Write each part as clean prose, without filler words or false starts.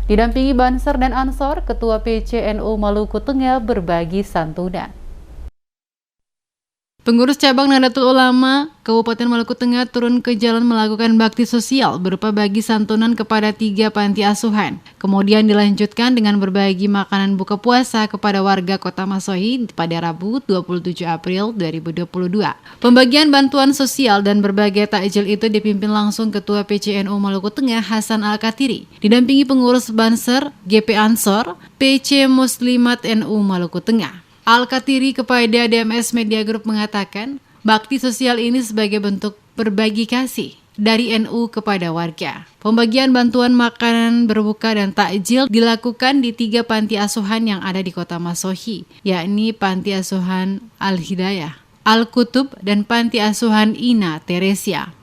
Didampingi Banser dan Ansor, Ketua PCNU Maluku Tengah berbagi santunan. Pengurus cabang Nahdlatul Ulama Kabupaten Maluku Tengah turun ke jalan melakukan bakti sosial berupa bagi santunan kepada 3 panti asuhan. Kemudian dilanjutkan dengan berbagi makanan buka puasa kepada warga Kota Masohi pada Rabu 27 April 2022. Pembagian bantuan sosial dan berbagai takjil itu dipimpin langsung Ketua PCNU Maluku Tengah Hasan Al-Katiri, didampingi pengurus Banser, GP Ansor, PC Muslimat NU Maluku Tengah. Al-Katiri kepada DMS Media Group mengatakan, bakti sosial ini sebagai bentuk berbagi kasih dari NU kepada warga. Pembagian bantuan makanan berbuka dan takjil dilakukan di 3 panti asuhan yang ada di Kota Masohi, yakni Panti Asuhan Al-Hidayah, Al-Kutub, dan Panti Asuhan Ina Teresia.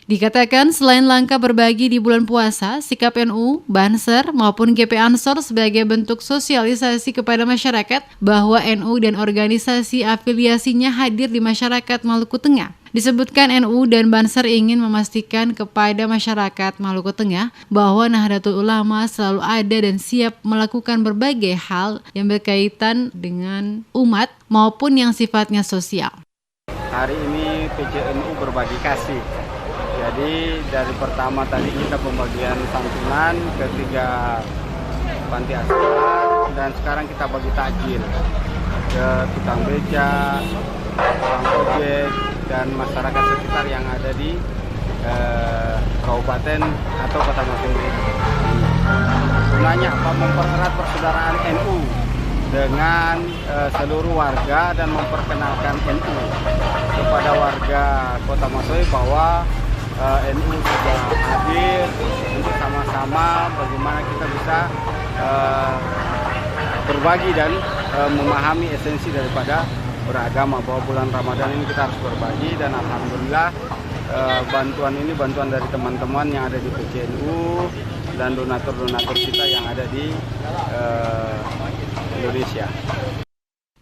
Dikatakan selain langkah berbagi di bulan puasa, sikap NU, Banser maupun GP Ansor sebagai bentuk sosialisasi kepada masyarakat bahwa NU dan organisasi afiliasinya hadir di masyarakat Maluku Tengah. Disebutkan NU dan Banser ingin memastikan kepada masyarakat Maluku Tengah bahwa Nahdlatul Ulama selalu ada dan siap melakukan berbagai hal yang berkaitan dengan umat maupun yang sifatnya sosial. Hari ini PCNU berbagi kasih. Jadi dari pertama tadi kita pembagian santunan ke 3 panti asuhan dan sekarang kita bagi takjil ke tukang beca, tukang ojek dan masyarakat sekitar yang ada di kabupaten atau kota Masohi. Gunanya apa? Mempererat persaudaraan NU dengan seluruh warga dan memperkenalkan NU kepada warga kota Masohi bahwa NU sudah hadir untuk sama-sama bagaimana kita bisa berbagi dan memahami esensi daripada beragama, bahwa bulan Ramadan ini kita harus berbagi. Dan alhamdulillah bantuan ini bantuan dari teman-teman yang ada di PCNU dan donatur-donatur kita yang ada di Indonesia.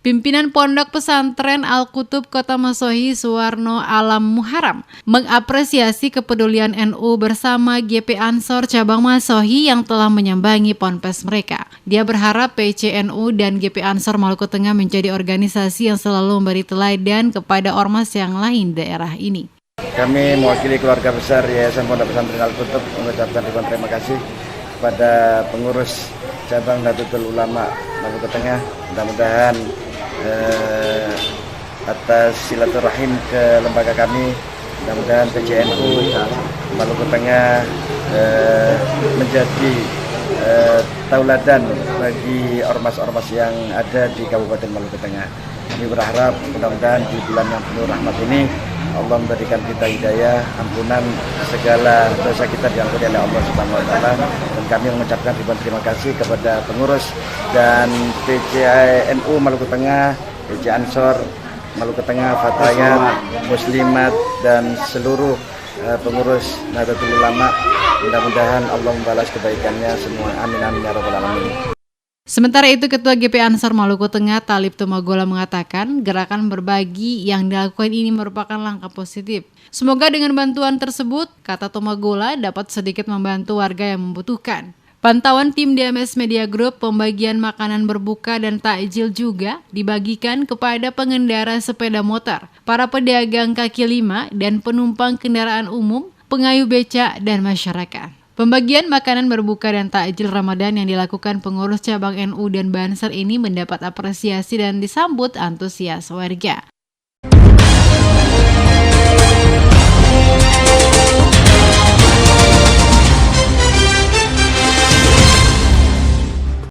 Pimpinan Pondok Pesantren Al-Kutub Kota Masohi Suwarno Alam Muharam mengapresiasi kepedulian NU bersama GP Ansor Cabang Masohi yang telah menyambangi ponpes mereka. Dia berharap PCNU dan GP Ansor Maluku Tengah menjadi organisasi yang selalu memberi teladan kepada ormas yang lain daerah ini. Kami mewakili keluarga besar Yayasan Pondok Pesantren Al-Kutub mengucapkan ribuan terima kasih kepada pengurus cabang Nahdlatul Ulama Maluku Tengah. Mudah-mudahan atas silaturahim ke lembaga kami, mudah-mudahan PCNU Maluku Tengah menjadi tauladan bagi ormas-ormas yang ada di Kabupaten Maluku Tengah. Kami berharap mudah-mudahan di bulan yang penuh rahmat ini Allah memberikan kita hidayah, ampunan segala dosa kita diampuni oleh Allah Subhanahu wa taala. Dan kami mengucapkan ribuan terima kasih kepada pengurus dan PCNU Maluku Tengah, PC Ansor Maluku Tengah, Fatayat, Muslimat dan seluruh pengurus Nahdlatul Ulama. Mudah-mudahan Allah membalas kebaikannya semua. Amin amin ya rabbal alamin. Sementara itu, Ketua GP Ansor Maluku Tengah Talib Tumagola mengatakan gerakan berbagi yang dilakukan ini merupakan langkah positif. Semoga dengan bantuan tersebut, kata Tumagola, dapat sedikit membantu warga yang membutuhkan. Pantauan tim DMS Media Group, pembagian makanan berbuka dan takjil juga dibagikan kepada pengendara sepeda motor, para pedagang kaki lima, dan penumpang kendaraan umum, pengayuh beca, dan masyarakat. Pembagian makanan berbuka dan takjil Ramadan yang dilakukan pengurus cabang NU dan Banser ini mendapat apresiasi dan disambut antusias warga.